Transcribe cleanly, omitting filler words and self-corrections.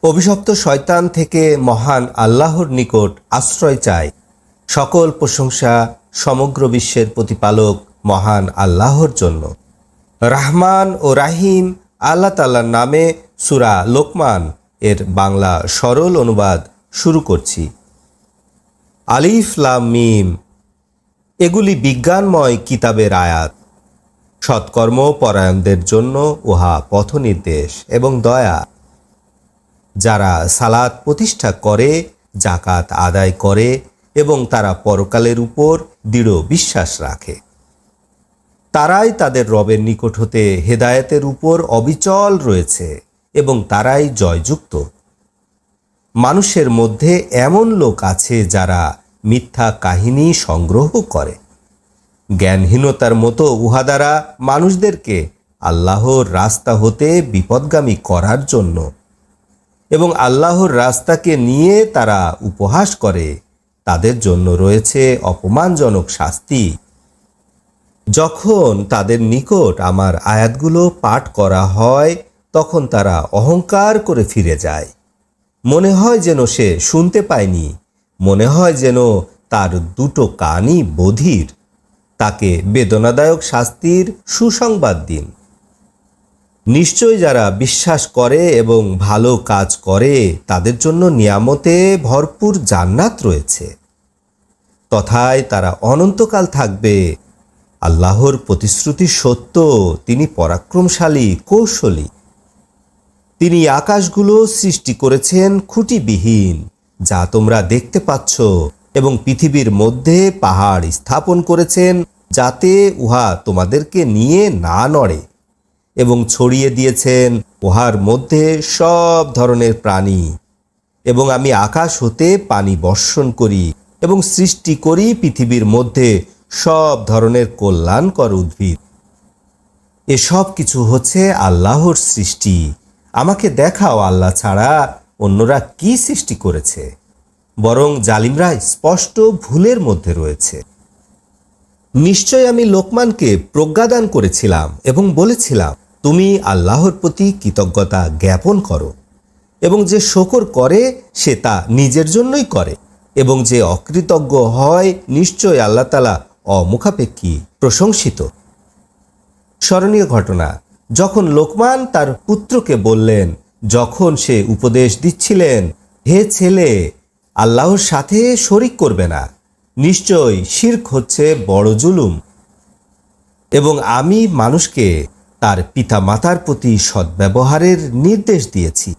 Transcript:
অভিশপ্ত শয়তান থেকে মহান আল্লাহর নিকট আশ্রয় চাই। সকল প্রশংসা সমগ্র বিশ্বের প্রতিপালক মহান আল্লাহর জন্য। রাহমান ও রাহিম আল্লাহ তাআলার নামে সূরা লোকমান এর বাংলা সরল অনুবাদ শুরু করছি। আলিফ লাম মিম। এগুলি বিজ্ঞানময় কিতাবের আয়াত। সৎকর্ম পরায়ণদের জন্য উহা পথনির্দেশ এবং দয়া। যারা সালাত প্রতিষ্ঠা করে, জাকাত আদায় করে এবং তারা পরকালের উপর দৃঢ় বিশ্বাস রাখে, তারাই তাদের রবের নিকট হতে হেদায়েতের উপর অবিচল রয়েছে এবং তারাই জয়যুক্ত। মানুষের মধ্যে এমন লোক আছে যারা মিথ্যা কাহিনী সংগ্রহ করে। জ্ঞানহীনতার মতো উহা দ্বারা মানুষদেরকে আল্লাহর রাস্তা হতে বিপদগামী করার জন্য এবং আল্লাহর রাস্তাকে নিয়ে তারা উপহাস করে, তাদের জন্য রয়েছে অপমানজনক শাস্তি। যখন তাদের নিকট আমার আয়াতগুলো পাঠ করা হয় তখন তারা অহংকার করে ফিরে যায়। মনে হয় যেন সে শুনতে পায়নি, মনে হয় যেন তার দুটো কানই বধির। তাকে বেদনাদায়ক শাস্তির সুসংবাদ দিন। নিশ্চয় যারা বিশ্বাস করে এবং ভালো কাজ করে তাদের জন্য নিয়ামতে ভরপুর জান্নাত রয়েছে, তথায় তারা অনন্তকাল থাকবে। আল্লাহর প্রতিশ্রুতি সত্য, তিনি পরাক্রমশালী কৌশলী। তিনি আকাশগুলো সৃষ্টি করেছেন খুঁটিবিহীন, যা তোমরা দেখতে পাচ্ছ, এবং পৃথিবীর মধ্যে পাহাড় স্থাপন করেছেন যাতে উহা তোমাদেরকে নিয়ে না নড়ে, এবং ছড়িয়ে দিয়েছেন উহার মধ্যে সব ধরনের প্রাণী। এবং আমি আকাশ হতে পানি বর্ষণ করি এবং সৃষ্টি করি পৃথিবীর মধ্যে সব ধরনের কল্যাণকর উদ্ভিদ। এসব কিছু হচ্ছে আল্লাহর সৃষ্টি। আমাকে দেখাও আল্লাহ ছাড়া অন্যরা কি সৃষ্টি করেছে। বরং জালিমরা স্পষ্ট ভুলের মধ্যে রয়েছে। নিশ্চয় আমি লোকমানকে প্রজ্ঞাদান করেছিলাম এবং বলেছিলাম, তুমি আল্লাহর প্রতি কৃতজ্ঞতা জ্ঞাপন করো, এবং যে শকর করে সে তা নিজের জন্যই করে, এবং যে অকৃতজ্ঞ হয় নিশ্চয় আল্লাহ তাআলা অমুখাপেক্ষী প্রশংসিত। স্মরণীয় ঘটনা, যখন লোকমান তার পুত্রকে বললেন, যখন সে উপদেশ দিচ্ছিলেন, হে ছেলে, আল্লাহর সাথে শরিক করবে না, নিশ্চয় শিরক হচ্ছে বড় জুলুম, এবং আমি মানুষকে তার পিতা মাতার প্রতি সদ্ব্যবহারের নির্দেশ দিয়েছি।